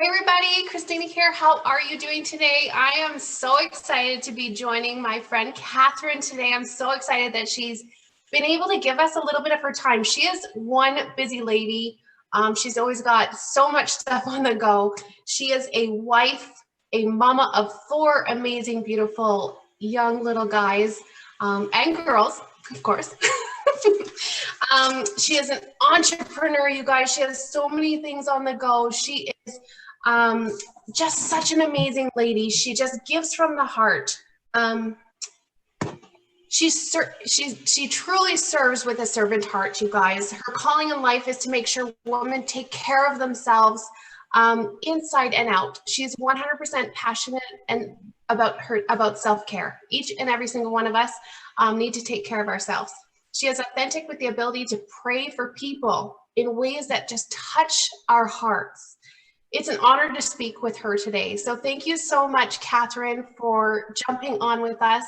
Hey everybody, Christina here. How are you doing today? I am so excited to be joining my friend Katherine today. I'm so excited that she's been able to give us a little bit of her time. She is one busy lady. She's always got so much stuff on the go. She is a wife, a mama of 4 amazing, beautiful young little guys and girls, of course. She is an entrepreneur, you guys. She has so many things on the go. She is just such an amazing lady. She just gives from the heart. She truly serves with a servant heart, you guys. Her calling in life is to make sure women take care of themselves inside and out. She's 100% passionate and about self-care. Each and every single one of us need to take care of ourselves. She is authentic with the ability to pray for people in ways that just touch our hearts. It's an honor to speak with her today. So thank you so much, Katherine, for jumping on with us.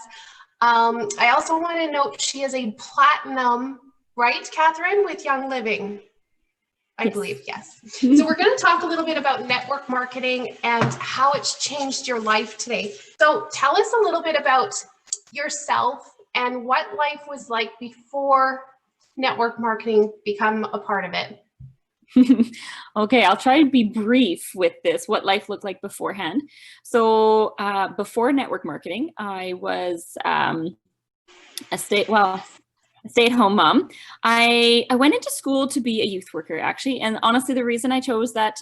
I also want to note she is a platinum, right, Katherine, with Young Living, I believe, yes. So we're going to talk a little bit about network marketing and how it's changed your life today. So tell us a little bit about yourself and what life was like before network marketing become a part of it. Okay, I'll try and be brief with this, what life looked like beforehand. So before network marketing, I was a stay-at-home mom. I went into school to be a youth worker, actually. And honestly, the reason I chose that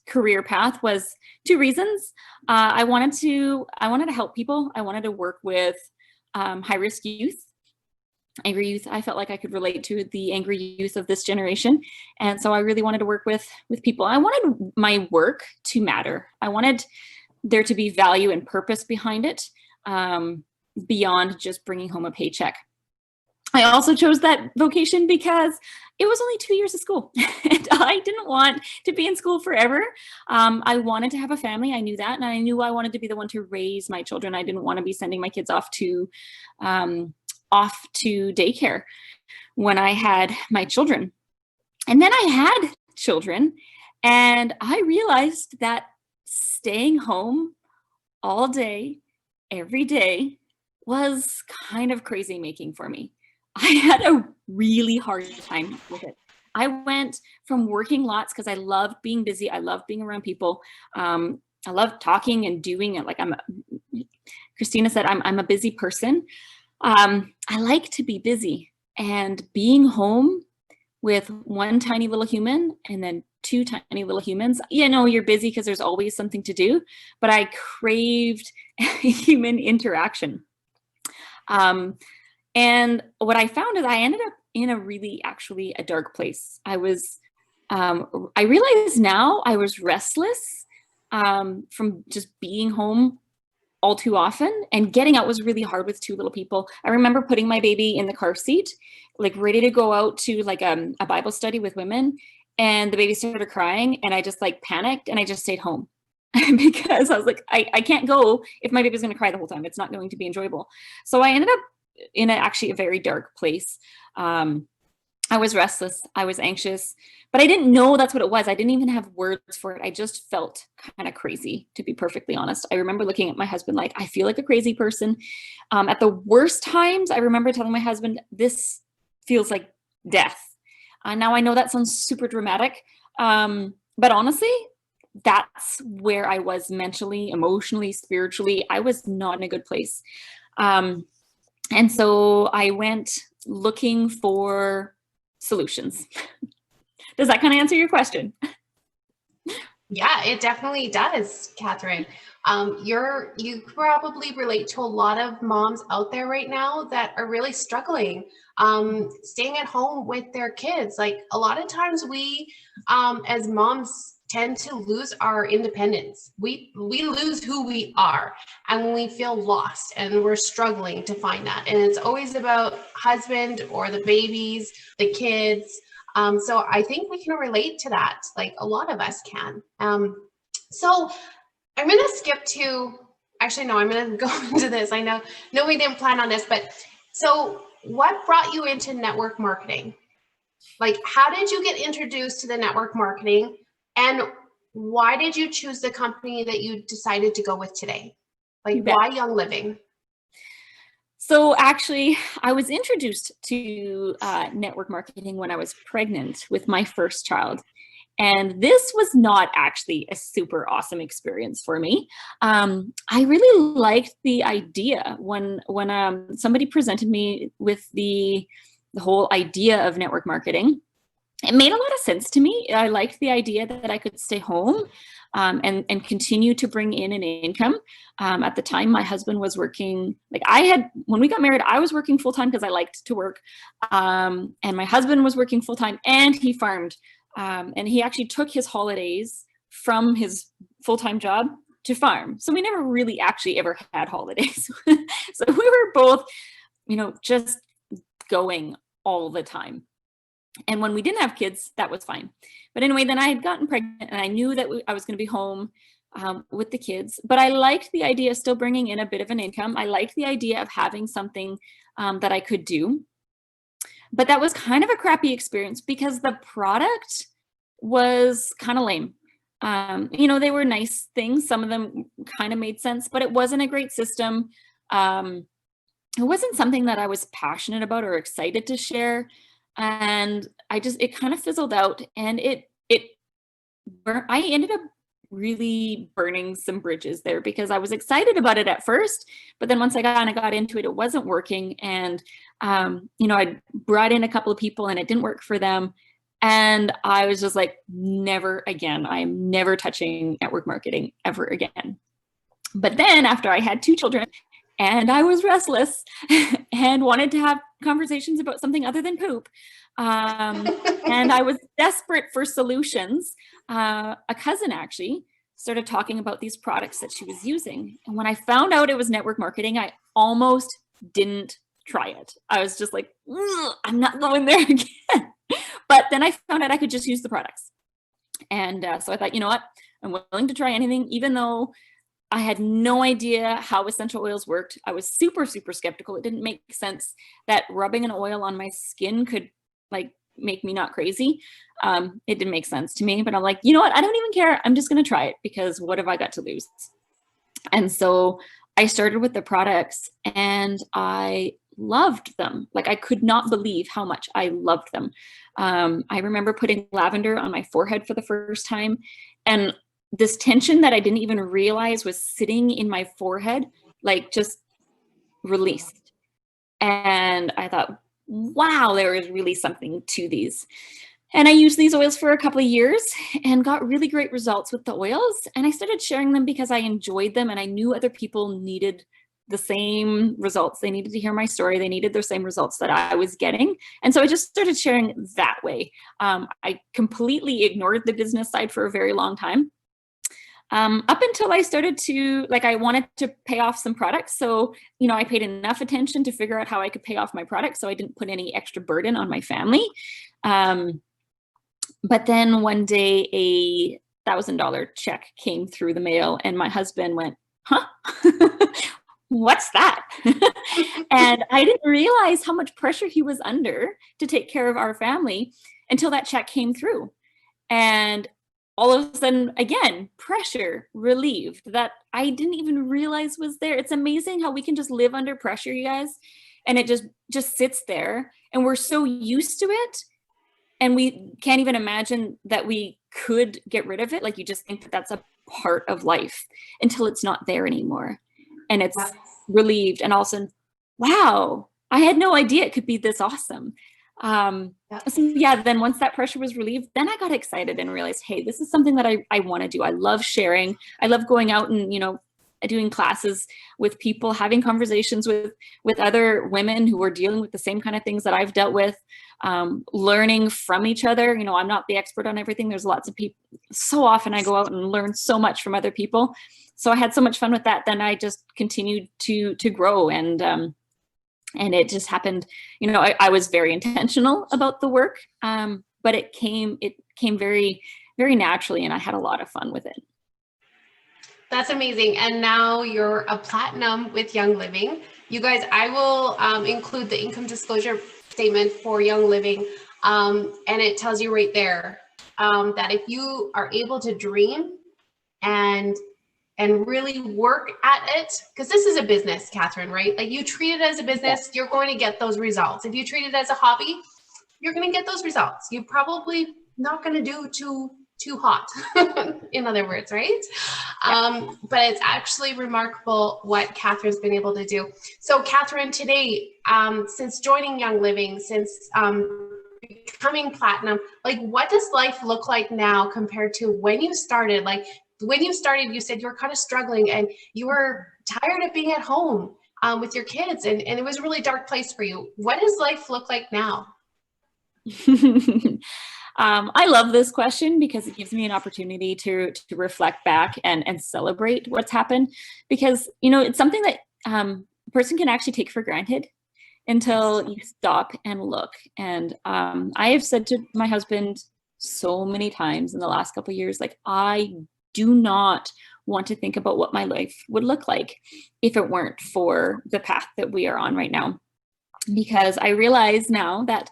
career path was 2 reasons. I wanted to help people. I wanted to work with high-risk youth. Angry youth. I felt like I could relate to the angry youth of this generation. And so I really wanted to work with people. I wanted my work to matter. I wanted there to be value and purpose behind it, beyond just bringing home a paycheck. I also chose that vocation because it was only 2 years of school and I didn't want to be in school forever. I wanted to have a family. I knew that. And I knew I wanted to be the one to raise my children. I didn't want to be sending my kids off to daycare when I had my children. And then I had children and I realized that staying home all day, every day was kind of crazy making for me. I had a really hard time with it. I went from working lots because I love being busy. I love being around people. I love talking and doing it. Like Christina said, I'm a busy person. I like to be busy, and being home with one tiny little human and then 2 tiny little humans, you're busy because there's always something to do, but I craved human interaction. And what I found is I ended up in a dark place. I realize now I was restless from just being home all too often, and getting out was really hard with 2 little people. I remember putting my baby in the car seat, like ready to go out to like a Bible study with women, and the baby started crying and I just like panicked and I just stayed home because I was like, I can't go if my baby's going to cry the whole time. It's not going to be enjoyable. So I ended up in a very dark place. I was restless, I was anxious, but I didn't know that's what it was. I didn't even have words for it. I just felt kind of crazy, to be perfectly honest. I remember looking at my husband like, I feel like a crazy person. At the worst times, I remember telling my husband, this feels like death. Now I know that sounds super dramatic, but honestly, that's where I was mentally, emotionally, spiritually. I was not in a good place. And so I went looking for solutions. Does that kind of answer your question? Yeah, it definitely does, Katherine. You probably relate to a lot of moms out there right now that are really struggling, staying at home with their kids. Like a lot of times we, as moms, tend to lose our independence. We lose who we are, and we feel lost and we're struggling to find that. And it's always about husband or the babies, the kids. So I think we can relate to that. Like a lot of us can. So I'm going to skip to, actually, no, I'm going to go into this. I know we didn't plan on this, but so what brought you into network marketing? Like, how did you get introduced to the network marketing? And why did you choose the company that you decided to go with today? Like, You bet. why Young Living? So actually, I was introduced to network marketing when I was pregnant with my first child. And this was not actually a super awesome experience for me. I really liked the idea when somebody presented me with the whole idea of network marketing. It made a lot of sense to me. I liked the idea that I could stay home and continue to bring in an income. At the time, my husband was working, when we got married, I was working full-time because I liked to work. And my husband was working full-time and he farmed. And he actually took his holidays from his full-time job to farm. So we never really actually ever had holidays. So we were both, just going all the time. And when we didn't have kids, that was fine. But anyway, then I had gotten pregnant and I knew that I was going to be home with the kids. But I liked the idea of still bringing in a bit of an income. I liked the idea of having something that I could do. But that was kind of a crappy experience because the product was kind of lame. They were nice things. Some of them kind of made sense, but it wasn't a great system. It wasn't something that I was passionate about or excited to share. And it kind of fizzled out, and I ended up really burning some bridges there because I was excited about it at first, but then once I got into it, it wasn't working. And, I brought in a couple of people and it didn't work for them. And I was just like, never again. I'm never touching network marketing ever again. But then after I had 2 children and I was restless and wanted to have conversations about something other than poop, and I was desperate for solutions, a cousin actually started talking about these products that she was using. And when I found out it was network marketing, I almost didn't try it. I was just like, I'm not going there again. But then I found out I could just use the products. And so I thought, you know what? I'm willing to try anything, even though I had no idea how essential oils worked. I was super, super skeptical. It didn't make sense that rubbing an oil on my skin could make me not crazy. It didn't make sense to me, but I'm like, you know what? I don't even care. I'm just going to try it because what have I got to lose? And so I started with the products and I loved them. I could not believe how much I loved them. I remember putting lavender on my forehead for the first time, and this tension that I didn't even realize was sitting in my forehead, just released. And I thought, wow, there is really something to these. And I used these oils for a couple of years and got really great results with the oils. And I started sharing them because I enjoyed them and I knew other people needed the same results. They needed to hear my story. They needed the same results that I was getting. And so I just started sharing that way. I completely ignored the business side for a very long time. Up until I started to, I wanted to pay off some products. So, I paid enough attention to figure out how I could pay off my products so I didn't put any extra burden on my family. But then one day a $1,000 check came through the mail and my husband went, huh? What's that? And I didn't realize how much pressure he was under to take care of our family until that check came through. And all of a sudden, again, pressure relieved that I didn't even realize was there. It's amazing how we can just live under pressure, you guys. And it just sits there and we're so used to it. And we can't even imagine that we could get rid of it. You just think that that's a part of life until it's not there anymore. And it's relieved. And all of a sudden, wow, I had no idea it could be this awesome. Then once that pressure was relieved, then I got excited and realized, hey, this is something that I want to do. I love sharing. I love going out and, doing classes with people, having conversations with other women who are dealing with the same kind of things that I've dealt with, learning from each other. I'm not the expert on everything. There's lots of people. So often I go out and learn so much from other people. So I had so much fun with that. Then I just continued to grow and it just happened. I was very intentional about the work, but it came very, very naturally, and I had a lot of fun with it. That's amazing. And now you're a platinum with Young Living. You guys, I will include the income disclosure statement for Young Living, and it tells you right there that if you are able to dream and really work at it, because this is a business, Katherine, right? Like, you treat it as a business, you're going to get those results. If you treat it as a hobby, you're going to get those results. You're probably not going to do too hot, in other words, right? But it's actually remarkable what Katherine's been able to do. So Katherine, today, since joining Young Living, since becoming platinum, like, what does life look like now compared to when you started? Like, when you started, you said you were kind of struggling and you were tired of being at home with your kids, and it was a really dark place for you. What does life look like now? I love this question because it gives me an opportunity to reflect back and celebrate what's happened, because, you know, it's something that a person can actually take for granted until you stop and look. And I have said to my husband so many times in the last couple of years, like, I do not want to think about what my life would look like if it weren't for the path that we are on right now. Because I realize now that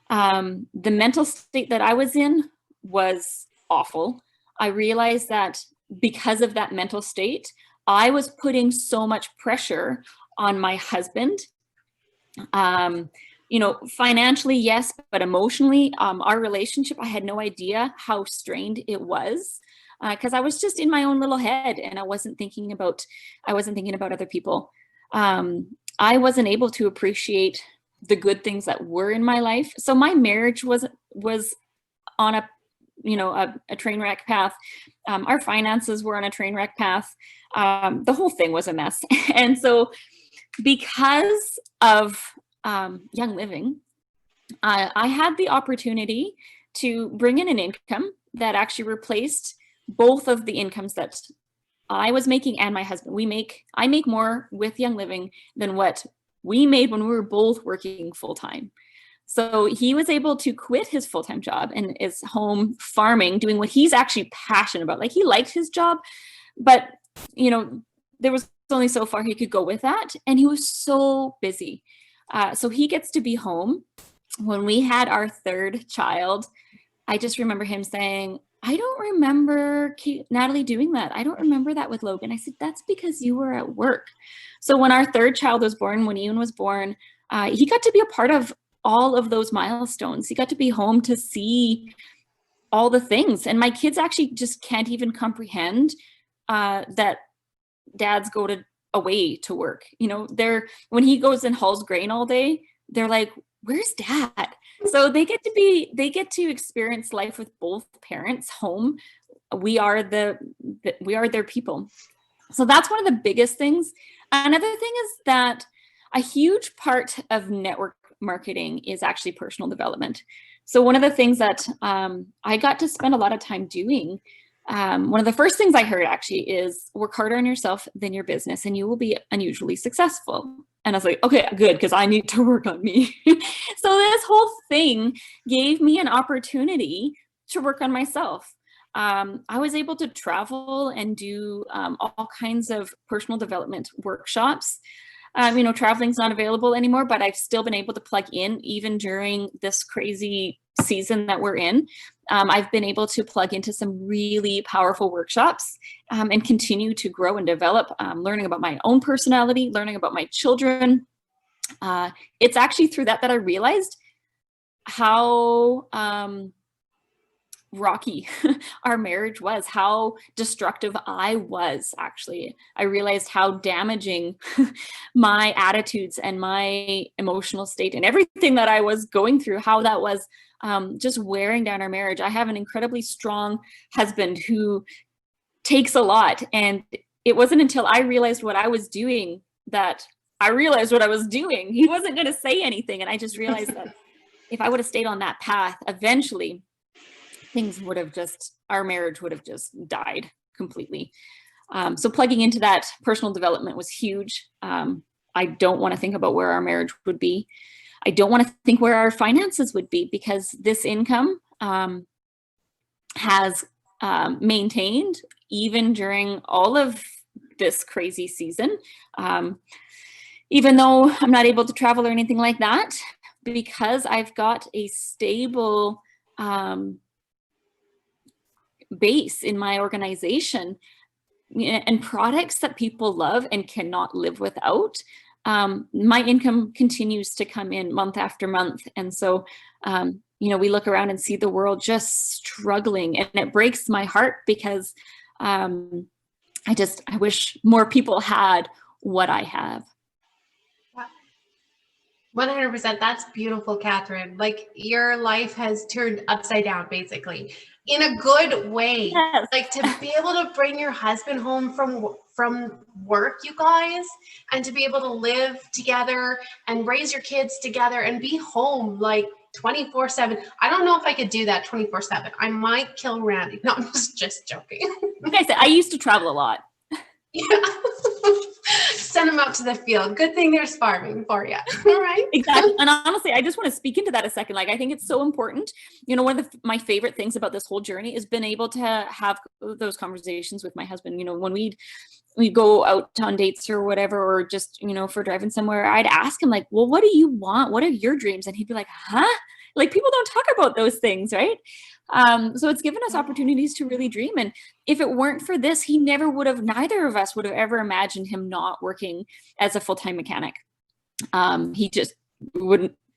the mental state that I was in was awful. I realized that because of that mental state, I was putting so much pressure on my husband. You know, financially, yes, but emotionally, our relationship, I had no idea how strained it was, because I was just in my own little head and I wasn't thinking about other people. I wasn't able to appreciate the good things that were in my life. So my marriage was on a, you know, a train wreck path. Our finances were on a train wreck path. The whole thing was a mess. And so because of Young Living, I had the opportunity to bring in an income that actually replaced both of the incomes that I was making and my husband. I make more with Young Living than what we made when we were both working full-time. So he was able to quit his full-time job and is home farming, doing what he's actually passionate about. Like, he liked his job, but, you know, there was only so far he could go with that. And he was so busy. So he gets to be home. When we had our third child, I just remember him saying, I don't remember Natalie doing that. I don't remember that with Logan. I said, that's because you were at work. So when our third child was born, when Ian was born, he got to be a part of all of those milestones. He got to be home to see all the things. And my kids actually just can't even comprehend that dads go away to work. You know, when he goes and hauls grain all day, they're like, where's dad? So they get to experience life with both parents home. We are their people. So that's one of the biggest things. Another thing is that a huge part of network marketing is actually personal development. So one of the things that I got to spend a lot of time doing, one of the first things I heard actually is, work harder on yourself than your business and you will be unusually successful. And I was like, okay, good, because I need to work on me. So this whole thing gave me an opportunity to work on myself. I was able to travel and do all kinds of personal development workshops. You know, traveling's not available anymore, but I've still been able to plug in even during this crazy season that we're in. I've been able to plug into some really powerful workshops and continue to grow and develop, learning about my own personality, learning about my children. It's actually through that I realized how rocky our marriage was, how destructive I was. Actually, I realized how damaging my attitudes and my emotional state and everything that I was going through, how that was just wearing down our marriage. I have an incredibly strong husband who takes a lot, and it wasn't until I realized what I was doing that I realized what I was doing. He wasn't going to say anything, and I just realized that if I would have stayed on that path, eventually our marriage would have just died completely. So plugging into that personal development was huge. I don't want to think about where our marriage would be. I don't want to think where our finances would be, because this income has maintained even during all of this crazy season. Even though I'm not able to travel or anything like that, because I've got a stable base in my organization, and products that people love and cannot live without, my income continues to come in month after month. And so, we look around and see the world just struggling, and it breaks my heart because I wish more people had what I have. 100%. That's beautiful, Catherine. Like, your life has turned upside down, basically, in a good way. Yes. Like, to be able to bring your husband home from work, you guys, and to be able to live together and raise your kids together and be home like 24/7. I don't know if I could do that 24/7. I might kill Randy. No, I'm just joking. Like I said, I used to travel a lot. Yeah. Send them out to the field. Good thing there's farming for you. All right. Exactly. And honestly, I just want to speak into that a second. Like, I think it's so important. One of my favorite things about this whole journey is been able to have those conversations with my husband. When we go out on dates or whatever, or just, for driving somewhere, I'd ask him, like, well, what do you want? What are your dreams? And he'd be like, huh? Like, people don't talk about those things, right? So it's given us opportunities to really dream. And if it weren't for this, neither of us would have ever imagined him not working as a full-time mechanic. He just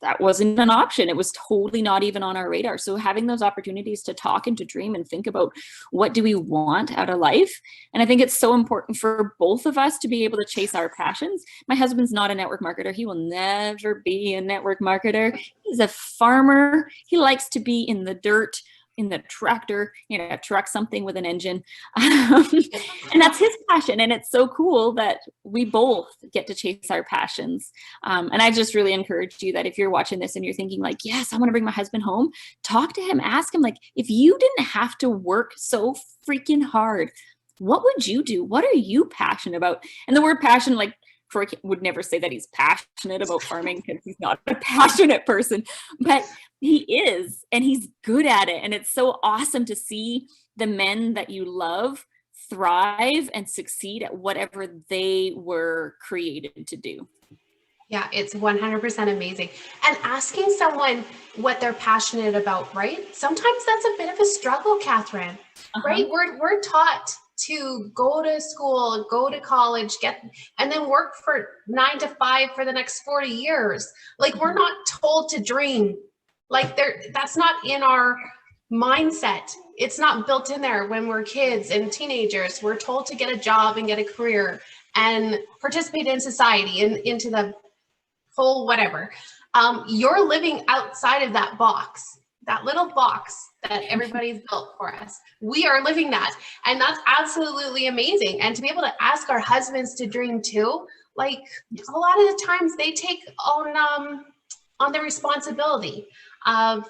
that wasn't an option. It was totally not even on our radar. So having those opportunities to talk and to dream and think about what do we want out of life. And I think it's so important for both of us to be able to chase our passions. My husband's not a network marketer. He will never be a network marketer. He's a farmer. He likes to be in the dirt, in the tractor, truck something with an engine. And that's his passion. And it's so cool that we both get to chase our passions. And I just really encourage you that if you're watching this and you're thinking like, yes, I want to bring my husband home, talk to him, ask him, like, if you didn't have to work so freaking hard, what would you do? What are you passionate about? And the word passion, like, Troy would never say that he's passionate about farming because he's not a passionate person, but he is, and he's good at it. And it's so awesome to see the men that you love thrive and succeed at whatever they were created to do. Yeah, it's 100% amazing. And asking someone what they're passionate about, right? Sometimes that's a bit of a struggle, Catherine, right? We're taught to go to school, go to college, and then work for 9 to 5 for the next 40 years. Like, we're not told to dream. Like, that's not in our mindset. It's not built in there when we're kids and teenagers. We're told to get a job and get a career and participate in society and into the whole whatever. You're living outside of that box, that little box that everybody's built for us. We are living that. And that's absolutely amazing. And to be able to ask our husbands to dream too, like, a lot of the times they take on the responsibility of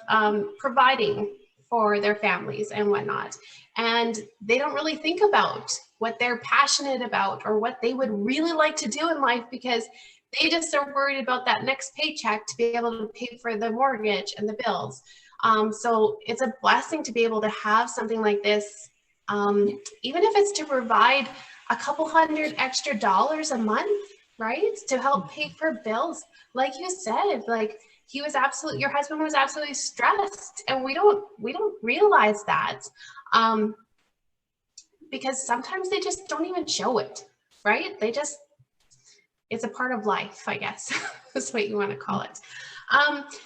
providing for their families and whatnot. And they don't really think about what they're passionate about or what they would really like to do in life, because they just are worried about that next paycheck to be able to pay for the mortgage and the bills. So it's a blessing to be able to have something like this, even if it's to provide a couple $100 extra a month, right? To help pay for bills. Like you said, like, your husband was absolutely stressed, and we don't realize that, because sometimes they just don't even show it, right? It's a part of life, I guess, is what you want to call it.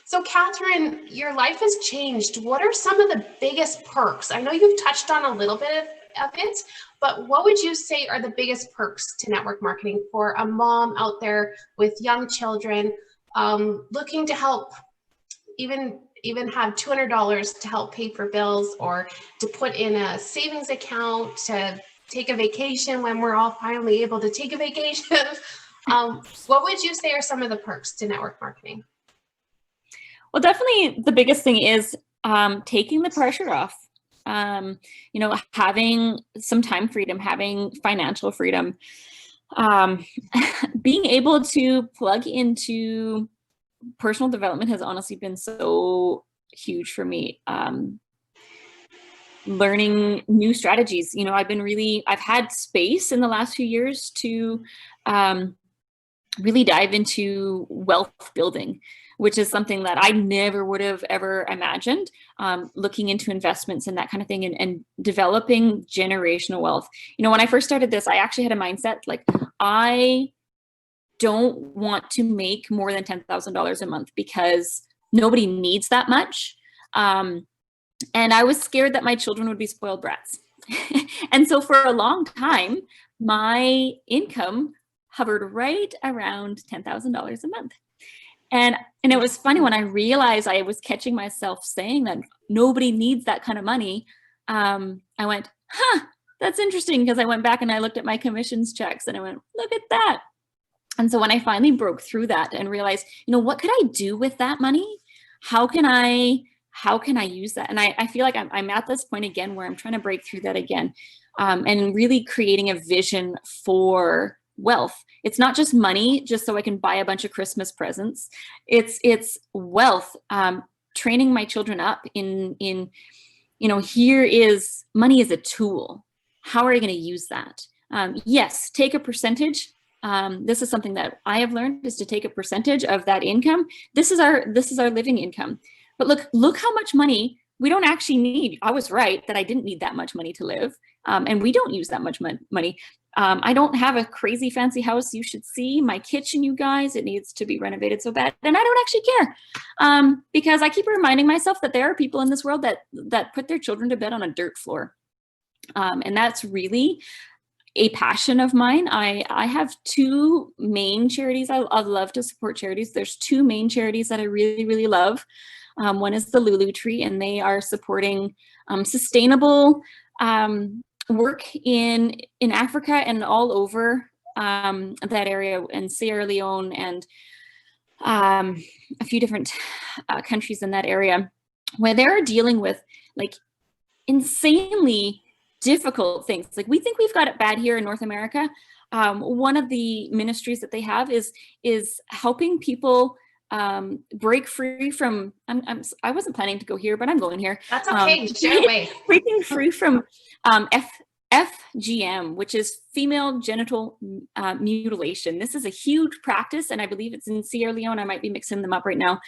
So Catherine, your life has changed. What are some of the biggest perks? I know you've touched on a little bit of it, but what would you say are the biggest perks to network marketing for a mom out there with young children, looking to help even have $200 to help pay for bills, or to put in a savings account to take a vacation when we're all finally able to take a vacation? What would you say are some of the perks to network marketing? Well, definitely the biggest thing is taking the pressure off. Having some time freedom, having financial freedom, being able to plug into personal development has honestly been so huge for me. Learning new strategies. I've had space in the last few years to really dive into wealth building. which is something that I never would have ever imagined, looking into investments and that kind of thing, and developing generational wealth. You know, when I first started this, I actually had a mindset like, I don't want to make more than $10,000 a month because nobody needs that much. And I was scared that my children would be spoiled brats. And so for a long time, my income hovered right around $10,000 a month. And it was funny when I realized I was catching myself saying that nobody needs that kind of money. I went, huh, that's interesting, because I went back and I looked at my commissions checks and I went, look at that. And so when I finally broke through that and realized, you know, what could I do with that money? How can I use that? And I feel like I'm at this point again where I'm trying to break through that again, and really creating a vision for wealth. It's not just money, just so I can buy a bunch of Christmas presents. It's wealth, training my children up in, you know, money is a tool. How are you going to use that? Yes, take a percentage. This is something that I have learned, is to take a percentage of that income. This is our living income. But look how much money we don't actually need. I was right that I didn't need that much money to live. And we don't use that much money. I don't have a crazy fancy house. You should see my kitchen, you guys. It needs to be renovated so bad. And I don't actually care, because I keep reminding myself that there are people in this world that put their children to bed on a dirt floor. And that's really a passion of mine. I have two main charities. I love to support charities. There's two main charities that I really, really love. One is the Lulu Tree, and they are supporting sustainable work in Africa and all over that area, in Sierra Leone and a few different countries in that area, where they're dealing with like insanely difficult things. Like, we think we've got it bad here in North America. One of the ministries that they have is helping people break free from, I wasn't planning to go here, but I'm going here. That's okay, share away. Breaking free from FGM, which is female genital mutilation. This is a huge practice, and I believe it's in Sierra Leone. I might be mixing them up right now.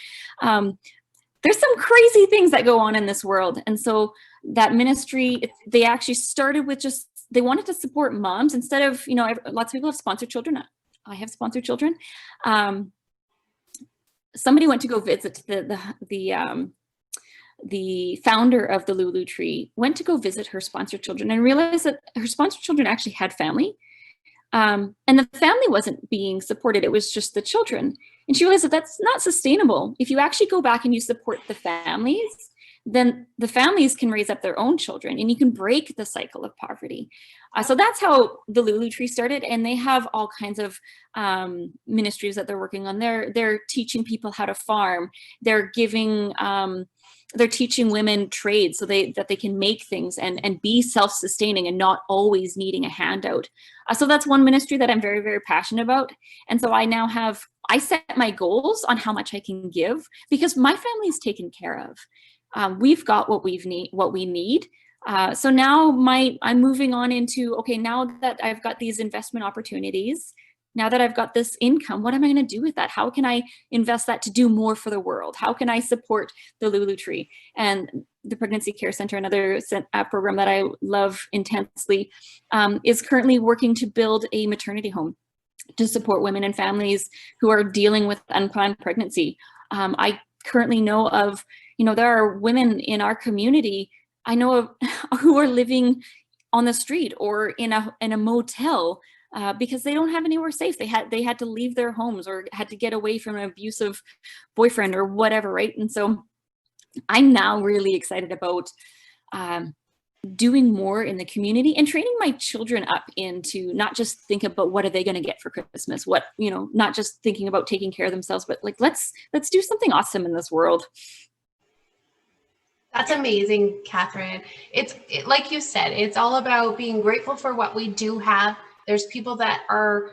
There's some crazy things that go on in this world. And so that ministry, they actually started with they wanted to support moms instead of, you know, lots of people have sponsored children. I have sponsored children. Somebody went to go visit the founder of the Lulu Tree, went to go visit her sponsored children and realized that her sponsored children actually had family. And the family wasn't being supported. It was just the children. And she realized that that's not sustainable. If you actually go back and you support the families, then the families can raise up their own children and you can break the cycle of poverty. So that's how the Lulu Tree started. And they have all kinds of ministries that they're working on. They're teaching people how to farm. They're giving, they're teaching women trades so that they can make things and be self-sustaining and not always needing a handout. So that's one ministry that I'm very, very passionate about. And so I set my goals on how much I can give because my family is taken care of. We've got what we need. So now I'm moving on into, okay, now that I've got these investment opportunities, now that I've got this income, what am I going to do with that? How can I invest that to do more for the world? How can I support the Lulu Tree? And the Pregnancy Care Center, another program that I love intensely, is currently working to build a maternity home to support women and families who are dealing with unplanned pregnancy. I currently know of, there are women in our community I know of who are living on the street or in a motel because they don't have anywhere safe. They had to leave their homes or had to get away from an abusive boyfriend or whatever, right? And so I'm now really excited about doing more in the community and training my children up into not just think about what are they going to get for Christmas, not just thinking about taking care of themselves, but like, let's do something awesome in this world. That's amazing, Catherine. Like you said, it's all about being grateful for what we do have. There's people that are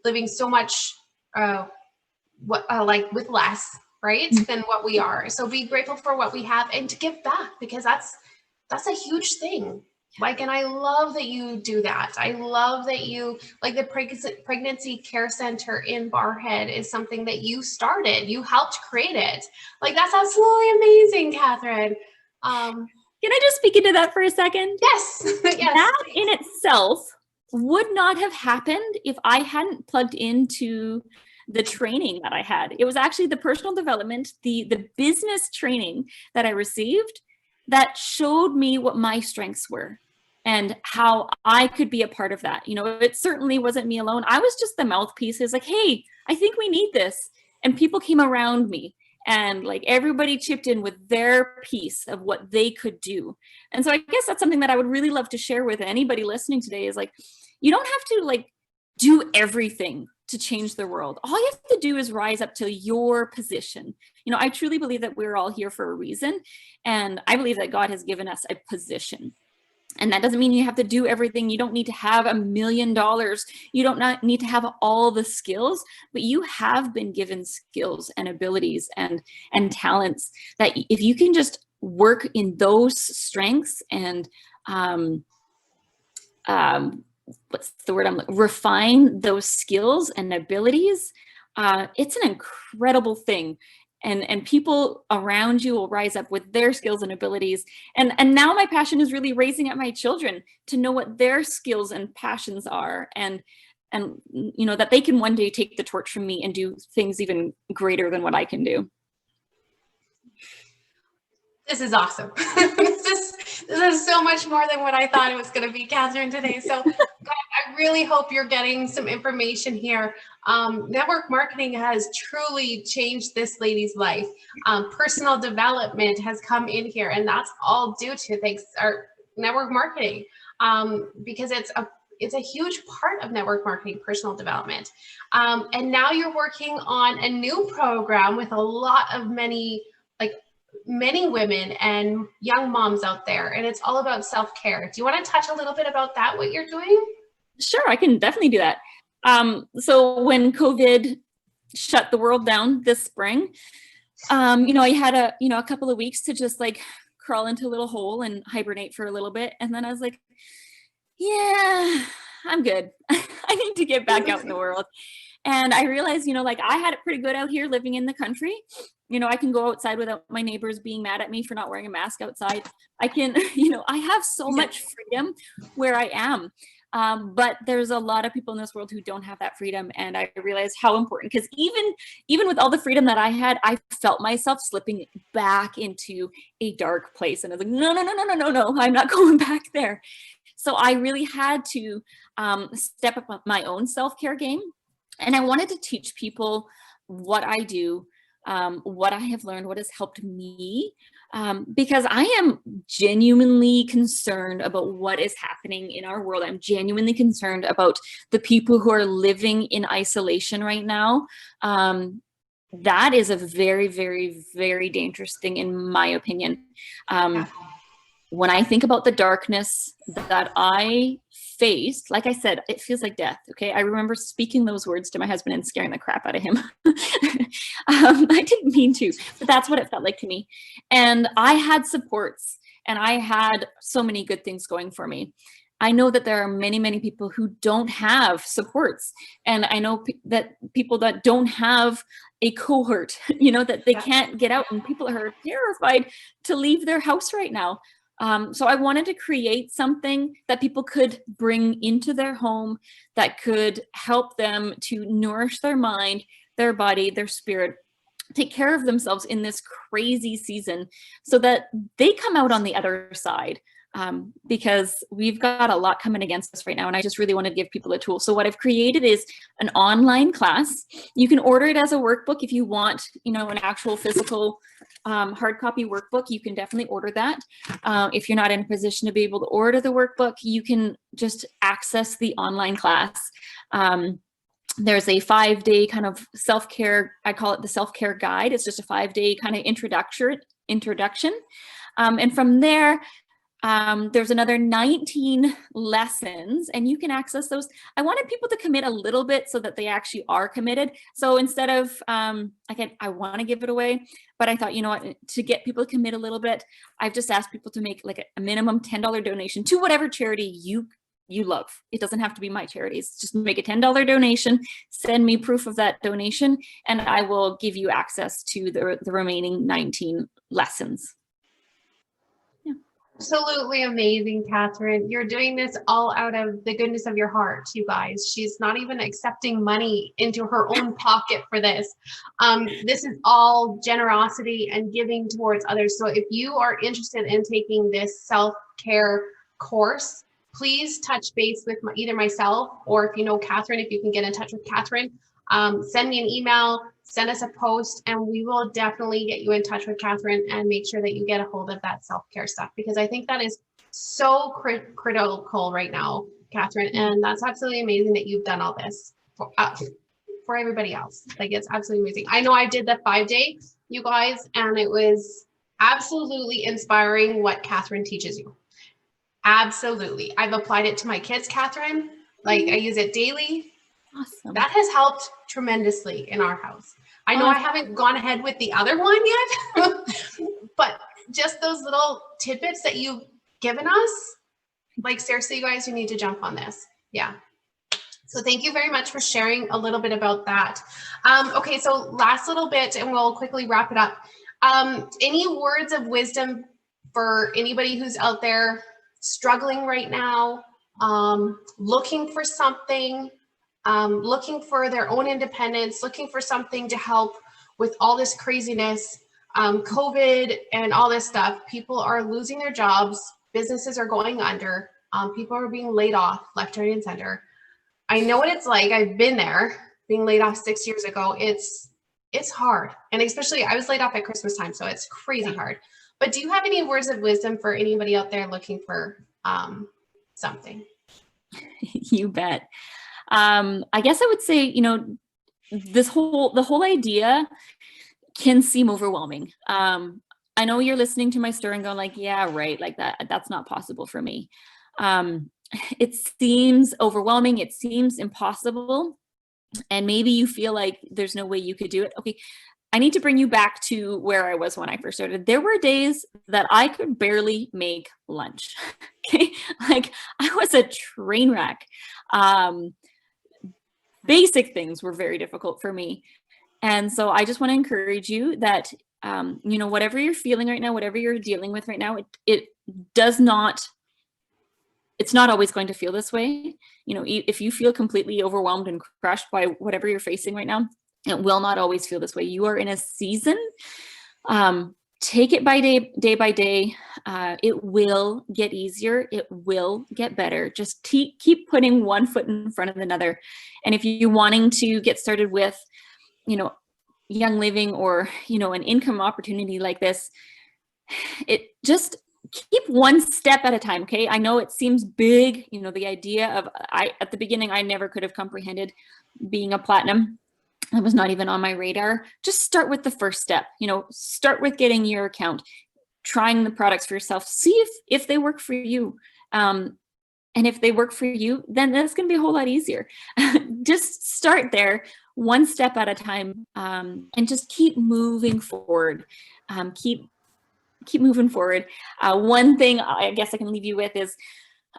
living so much like with less, right, than what we are. So be grateful for what we have and to give back, because that's a huge thing. Like, and I love that you do that. I love that you, like, the pregnancy care center in Barhead is something that you started. You helped create it. Like, that's absolutely amazing, Catherine. Can I just speak into that for a second? Yes, yes. That in itself would not have happened if I hadn't plugged into the training that I had. It was actually the personal development, the business training that I received that showed me what my strengths were and how I could be a part of that. You know, it certainly wasn't me alone. I was just the mouthpiece. It's like, hey, I think we need this. And people came around me and like everybody chipped in with their piece of what they could do. And so I guess that's something that I would really love to share with anybody listening today is like, you don't have to like do everything to change the world. All you have to do is rise up to your position. You know, I truly believe that we're all here for a reason. And I believe that God has given us a position. And that doesn't mean you have to do everything. You don't need to have $1 million. You don't need to have all the skills, but you have been given skills and abilities and talents that if you can just work in those strengths and what's the word refine those skills and abilities, it's an incredible thing. And people around you will rise up with their skills and abilities. And now my passion is really raising up my children to know what their skills and passions are, and you know, that they can one day take the torch from me and do things even greater than what I can do. This is awesome. This is so much more than what I thought it was going to be, Catherine, today. So I really hope you're getting some information here. Network marketing has truly changed this lady's life. Personal development has come in here, and that's all due to our network marketing, because it's a huge part of network marketing, personal development. And now you're working on a new program with a lot of many women and young moms out there, and it's all about self-care. Do you want to touch a little bit about that, what you're doing? Sure, I can definitely do that. So when COVID shut the world down this spring, you know, I had a couple of weeks to just like crawl into a little hole and hibernate for a little bit. And then I was like, yeah, I'm good. I need to get back out in the world. And I realized, you know, like I had it pretty good out here living in the country. You know, I can go outside without my neighbors being mad at me for not wearing a mask outside. I can, you know, I have so much freedom where I am. But there's a lot of people in this world who don't have that freedom. And I realized how important, because even with all the freedom that I had, I felt myself slipping back into a dark place. And I was like, no, I'm not going back there. So I really had to step up my own self-care game. And I wanted to teach people what I do, what I have learned, what has helped me, because I am genuinely concerned about what is happening in our world. I'm genuinely concerned about the people who are living in isolation right now. That is a very, very, very dangerous thing, in my opinion. When I think about the darkness that I faced, like I said, it feels like death. Okay. I remember speaking those words to my husband and scaring the crap out of him. I didn't mean to, but that's what it felt like to me. And I had supports, and I had so many good things going for me. I know that there are many, many people who don't have supports. And I know that people that don't have a cohort, you know, that they can't get out, and people are terrified to leave their house right now. So I wanted to create something that people could bring into their home that could help them to nourish their mind, their body, their spirit, take care of themselves in this crazy season so that they come out on the other side. Because we've got a lot coming against us right now, and I just really want to give people a tool. So what I've created is an online class. You can order it as a workbook if you want, you know, an actual physical hard copy workbook. You can definitely order that. If you're not in a position to be able to order the workbook, you can just access the online class. There's a 5-day kind of self-care, I call it the self-care guide. It's just a 5-day kind of introduction. And from there, There's another 19 lessons, and you can access those. I wanted people to commit a little bit so that they actually are committed. So instead of, I want to give it away, but I thought, you know what, to get people to commit a little bit, I've just asked people to make like a minimum $10 donation to whatever charity you love. It doesn't have to be my charities. Just make a $10 donation, send me proof of that donation, and I will give you access to the remaining 19 lessons. Absolutely amazing, Katherine. You're doing this all out of the goodness of your heart, you guys. She's not even accepting money into her own pocket for this. This is all generosity and giving towards others. So if you are interested in taking this self-care course, please touch base with either myself, or if you know Katherine, if you can get in touch with Katherine, send me an email, send us a post, and we will definitely get you in touch with Katherine and make sure that you get a hold of that self-care stuff, because I think that is so critical right now, Katherine. And that's absolutely amazing that you've done all this for everybody else. Like, it's absolutely amazing. I know I did the 5-day, you guys, and it was absolutely inspiring what Katherine teaches you. Absolutely. I've applied it to my kids, Katherine. Like, I use it daily. Awesome. That has helped tremendously in our house. I know I haven't gone ahead with the other one yet, but just those little tidbits that you've given us, like, seriously, you guys, you need to jump on this. Yeah. So thank you very much for sharing a little bit about that. Okay, so last little bit, and we'll quickly wrap it up. Any words of wisdom for anybody who's out there struggling right now, looking for something, looking for their own independence, looking for something to help with all this craziness, COVID and all this stuff? People are losing their jobs, businesses are going under, people are being laid off left, right, and center. I know what it's like. I've been there, being laid off 6 years ago. It's hard. And especially, I was laid off at Christmas time, so it's crazy hard. But do you have any words of wisdom for anybody out there looking for something? You bet. I guess I would say, you know, the whole idea can seem overwhelming. I know you're listening to my story and going like, yeah, right, like that's not possible for me. It seems overwhelming. It seems impossible. And maybe you feel like there's no way you could do it. Okay, I need to bring you back to where I was when I first started. There were days that I could barely make lunch. Okay, like I was a train wreck. Basic things were very difficult for me. And so I just want to encourage you that, you know, whatever you're feeling right now, whatever you're dealing with right now, it's not always going to feel this way. You know, if you feel completely overwhelmed and crushed by whatever you're facing right now, it will not always feel this way. You are in a season. Take it day by day. It will get easier. It will get better. Just keep putting one foot in front of another. And if you're wanting to get started with, you know, Young Living, or, you know, an income opportunity like this, it just keep one step at a time. Okay. I know it seems big, you know, the idea of, at the beginning, I never could have comprehended being a platinum. It was not even on my radar. Just start with the first step, you know, start with getting your account, trying the products for yourself, see if they work for you. And if they work for you, then that's going to be a whole lot easier. Just start there, one step at a time, and just keep moving forward. Keep moving forward. One thing I guess I can leave you with is,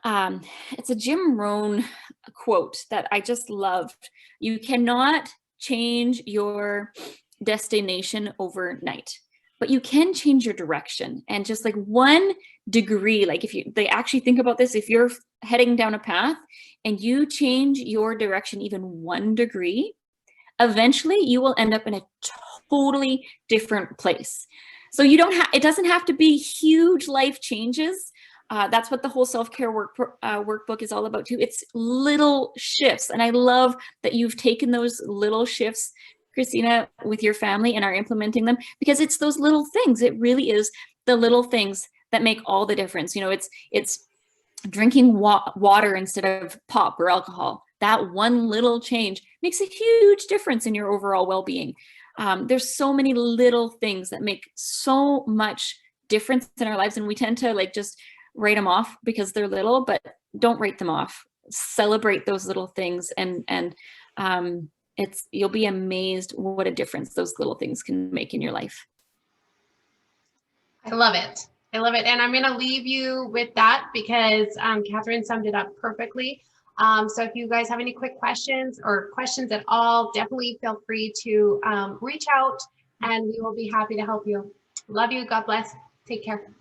it's a Jim Rohn quote that I just loved. You cannot change your destination overnight, but you can change your direction. And just like 1 degree, like they actually think about this, if you're heading down a path and you change your direction even 1 degree, eventually you will end up in a totally different place. So it doesn't have to be huge life changes. That's what the whole self-care workbook is all about too. It's little shifts. And I love that you've taken those little shifts, Christina, with your family and are implementing them, because it's those little things. It really is the little things that make all the difference. You know, it's drinking water instead of pop or alcohol. That one little change makes a huge difference in your overall well-being. There's so many little things that make so much difference in our lives, and we tend to like just write them off because they're little, but don't write them off. Celebrate those little things, and you'll be amazed what a difference those little things can make in your life. I love it. I love it. And I'm going to leave you with that because Katherine summed it up perfectly. So if you guys have any quick questions or questions at all, definitely feel free to reach out and we will be happy to help you. Love you. God bless. Take care.